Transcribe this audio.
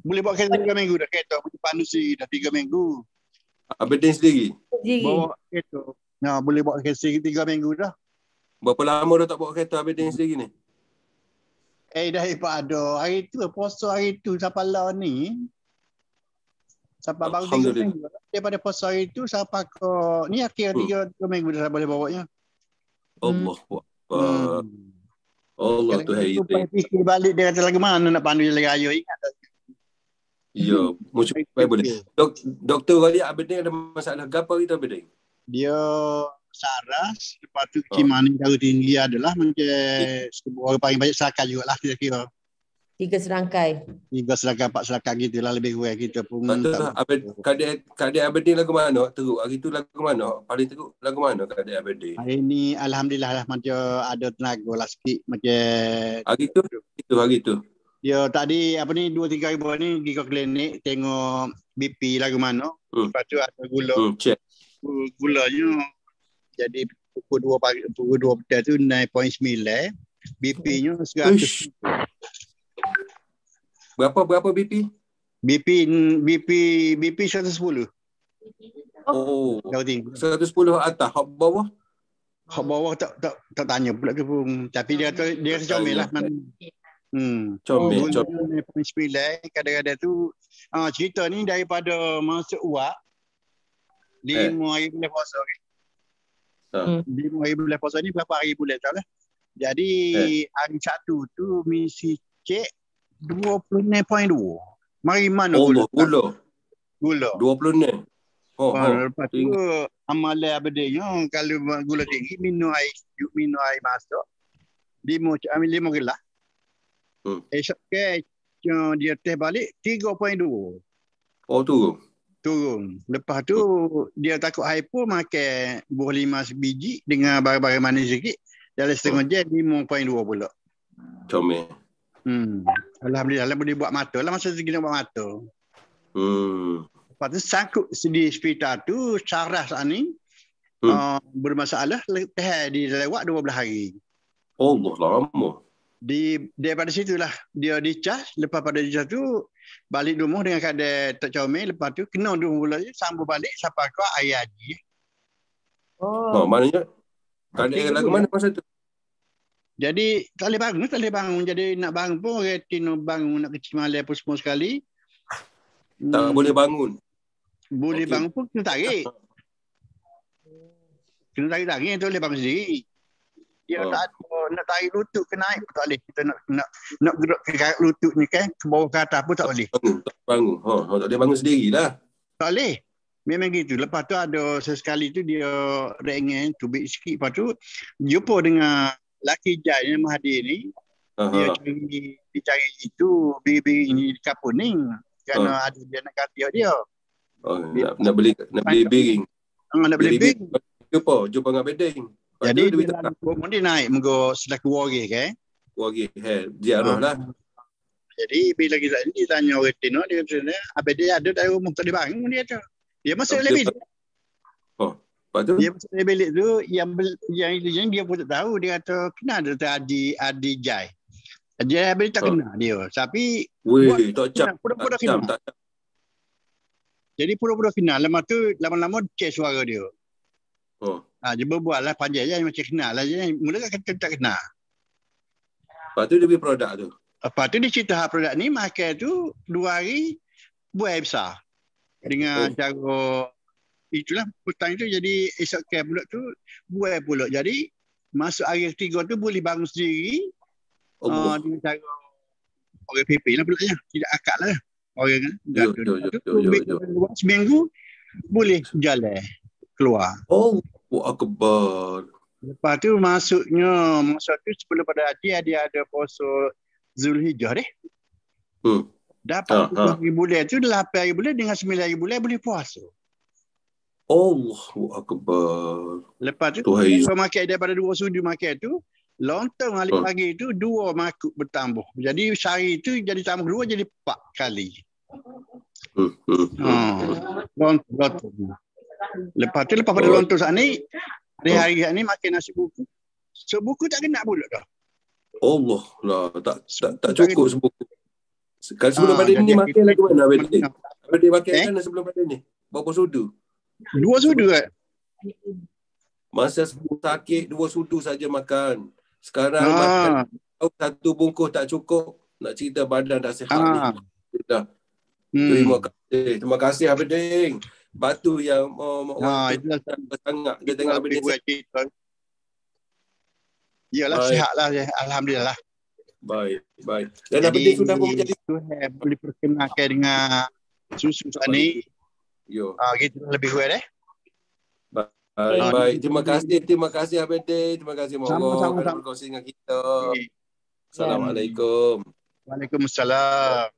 Boleh buat kereta 3 minggu dah. Kereta boleh pandu sendiri dah 3 minggu. Aberdeen sendiri? Bawa kereta. Boleh buat kereta 3 minggu dah. Berapa lama dah tak bawa kereta Aberdeen sendiri ni? Daripada hari tu, puasa hari tu sampai lah ni. Sampai baru 3 minggu. Daripada puasa hari tu sampai ke ni akhir 3 minggu dah boleh bawanya. Allah Akbar. Allah tu hari tu. Fikir balik dia kata lagu mana nak pandu jalan raya, ingat tak? Ya, macam baik boleh. Doktor Raya Aberdeen ada masalah apa kita Aberdeen? Dia saras, lepas tu kecimanan darah tinggi adalah macam orang paling banyak serangkai jugalah kira-kira. 3 serangkai. 3 serangkai, 4 serangkai gitu lah lebih kurang kita pun. Kadek Aberdeen lagu mana teruk? Hari tu lagu mana? Paling teruk lagu mana kadek Aberdeen? Hari ni Alhamdulillah lah macam ada tenaga lah sikit macam. Hari tu. Dia tadi 2-3 hari bulan ni pergi ke klinik tengok BP lagu mana. Lepas tu ada gula. Check. Gulanya jadi pukul 2 pagi, pukul 2 petang tu 9.9. BP-nya 100. Berapa BP? BP 110. Oh. 110 atas, hak bawah? Hak bawah tak tanya pula ke pun. Tapi dia comel lah. Comel. 9.9 kadang-kadang tu cerita ni daripada masuk uap 5 hari bulan puasa kan. 5 hari bulan puasa ni berapa hari bulan tak lah. Jadi hari Sabtu tu misi cek 26.2. Mari mana gula? 26. Lepas tu amalan Aberdeen kalau gula tinggi minum air masak 5 gelas. Esok ke dia teh balik 3.2. Turun. Lepas tu dia takut hypo makan buah 5 biji dengan barang-barang manis sikit. Dalam setengah jam 5.2 pula. Comel. Alhamdulillah boleh buat mata lah masa tu kita buat mata. Lepas tu sangkut di hospital tu syaraf saat ni bermasalah di lewat 12 hari. Allah lama. Daripada situlah dia dicas. Lepas pada dicas tu balik rumah dengan keadaan tak comel. Lepas tu kena rumah pula sambung balik sampai ke air haji. Maknanya keadaan lagu mana masa tu? Jadi tak boleh bangun. Jadi nak bangun pun retina bangun nak kecil malam pun semua sekali. Tak boleh bangun. Boleh bangun pun kena tarik. Kena tarik-tarik tu boleh bangun sendiri. Dia tak ada nak tarik lutut ke naik pun tak boleh. Kita nak gerak ke lutut ni kan ke bawah ke atas pun tak boleh. Tak bangun. Tak boleh bangun sendirilah. Tak boleh. Memang gitu. Lepas tu ada sesekali tu dia ringan tubik sikit. Lepas tu jumpa dengan laki Jai yang Mahathir ni. Dia cari itu biri-biri ni di kapur ni. Kerana ada dia nak kata dia. Nak beli biring. Nak beli biring. Jumpa dengan bedeng. Jadi dia naik menggo selaku waris kan. Waris ziarah lah. Jadi bila kita ni tanya orang Tino dia kata apa dia ada dari rumah tak dibangun dia tu. Dia masuk dalam bilik. Lepas tu dia masuk dalam bilik tu yang dia pun tak tahu dia kata kena ada Adi Jai. Dia tak kena dia. Tapi pura-pura kenal. Jadi pura-pura kenal. Lepas tu lama-lama cek suara dia. Dia berbual lah panjang je macam kenal lah je. Mula kan tak kenal. Lepas tu dia beli produk tu. Lepas tu dia cerita produk ni makan tu 2 hari buah besar. Dengan cara itulah petang tu jadi esok ke pula tu buah pula. Jadi masuk hari ketiga tu boleh bangun sendiri. Dengan cara orang PP lah pula ya. Tidak akak lah. Orang kan. Seminggu boleh jalan keluar. Akbar. Lepas tu masuknya masa tu sebelum pada haji dia ada puasa Zulhijjah deh. Dapat 10 bulan tu 8 hari bulan dengan 9 hari bulan boleh puasa. Allahu Akbar. Lepas tu kalau makan daripada 2 sudi makan tu lontong hari pagi tu 2 makuk bertambah. Jadi sehari tu jadi tambah 2 jadi 4 kali. Lontong. Lepas pada lontong saat ni hari-hari ni makan nasi buku. Sebuku tak kena pula dah. Allah lah tak cukup sebuku. Kalau sebelum pada ni makan lagu mana Abang? Abang makan kan sebelum pada ni? Berapa sudu? 2 sudu kan? Masa sakit 2 sudu saja makan. Sekarang makan 1 bungkus tak cukup. Nak cerita badan dah sihat ni. Dah. Terima kasih Abang Ding. Batu yang orang tu sangat dia tengok Abang Ding. Iyalah sihatlah alhamdulillah. Baik. Dan Abang Ding sudah pun menjadi boleh perkenalkan dengan susu ni. Yo. Gitu lebih kurang Baik. Terima kasih Abang Ding. Terima kasih Mohon kerana berkongsi dengan kita. Assalamualaikum. Waalaikumsalam.